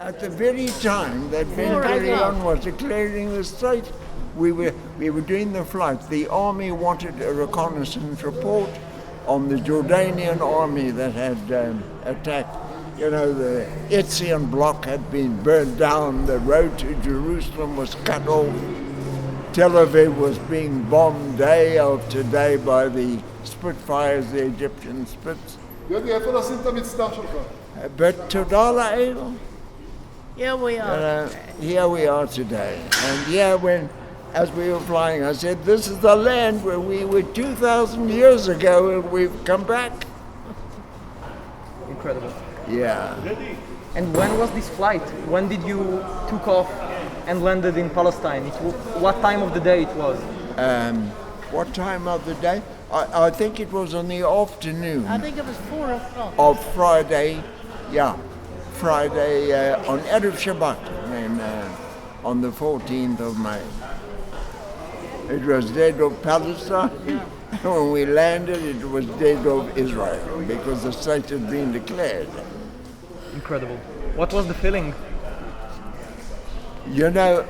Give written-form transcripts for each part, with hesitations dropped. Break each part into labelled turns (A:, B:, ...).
A: At the very time that Ben-Gurion was declaring the state, we were doing the flight. The army wanted a reconnaissance report on the Jordanian army that had attacked. You know, the Etzion block had been burned down, the road to Jerusalem was cut off, Tel Aviv was being bombed day after day by the Spitfires, the Egyptian Spits. But תודה לאל,
B: Here we are.
A: here we are today. And yeah, as we were flying, I said, this is the land where we were 2,000 years ago and we've come back.
C: Incredible.
A: Yeah.
C: And when was this flight? When did you took off and landed in Palestine? What time of the day it was?
A: What time of the day? I think it was in the afternoon
B: I think it was 4 o'clock.
A: of Friday, Friday on Erev Shabbat, on the 14th of May. It was Day of Palestine. When we landed, it was Day of Israel because the state had been declared.
C: Incredible. What was the feeling?
A: You know,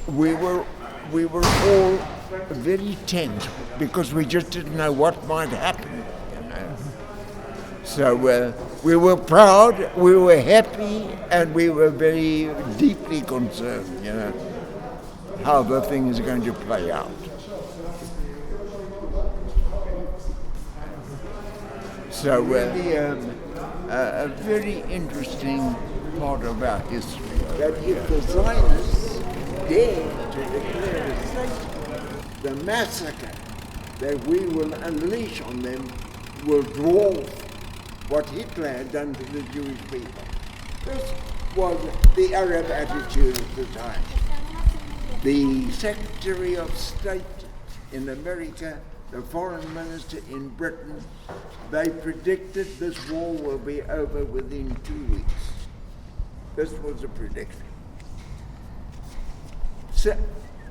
A: we were all very tense because we just didn't know what might happen. You know, so we were proud, we were happy, and we were very deeply concerned. You know, how the thing is going to play out. So really, a very interesting part of our history, that if the Zionists dare to declare a state, the massacre that we will unleash on them will dwarf what Hitler had done to the Jewish people. This was the Arab attitude at the time. The Secretary of State in America, the Foreign Minister in Britain, they predicted this war will be over within 2 weeks. This was a prediction. So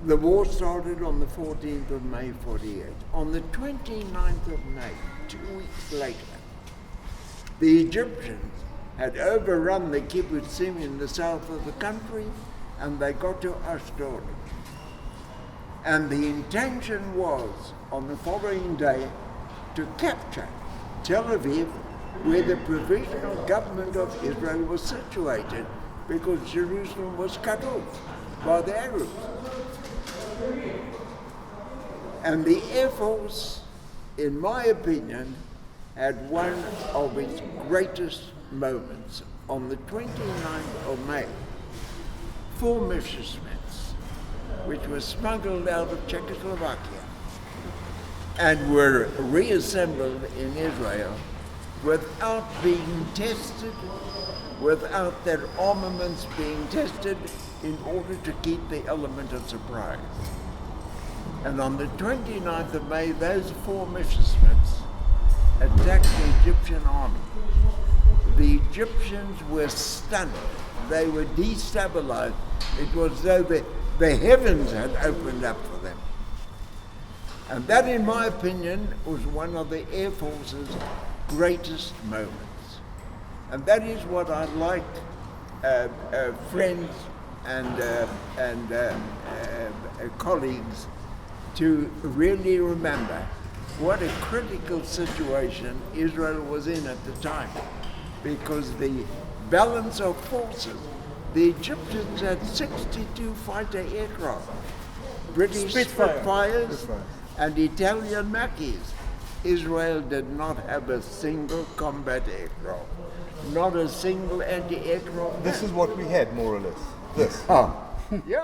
A: the war started on the 14th of May, 48. On the 29th of May, 2 weeks later, the Egyptians had overrun the kibbutzim in the south of the country, and they got to Ashdod. And the intention was, on the following day, to capture Tel Aviv, where the provisional government of Israel was situated, because Jerusalem was cut off by the Arabs. And the Air Force, in my opinion, had one of its greatest moments. On the 29th of May, 4 Messerschmitts, which were smuggled out of Czechoslovakia and were reassembled in Israel without being tested, without their armaments being tested, in order to keep the element of surprise. And on the 29th of May, those 4 Messerschmitts attacked the Egyptian army. The Egyptians were stunned. They were destabilized. It was as though the heavens had opened up for them. And that, in my opinion, was one of the Air Force's greatest moments. And that is what I'd like friends and colleagues to really remember, what a critical situation Israel was in at the time, because the balance of forces, the Egyptians had 62 fighter aircraft, British Spitfires and Italian Macchis. Israel did not have a single combat aircraft, not a single anti-aircraft.
D: This is what we had, more or less. This.
A: Oh, yeah.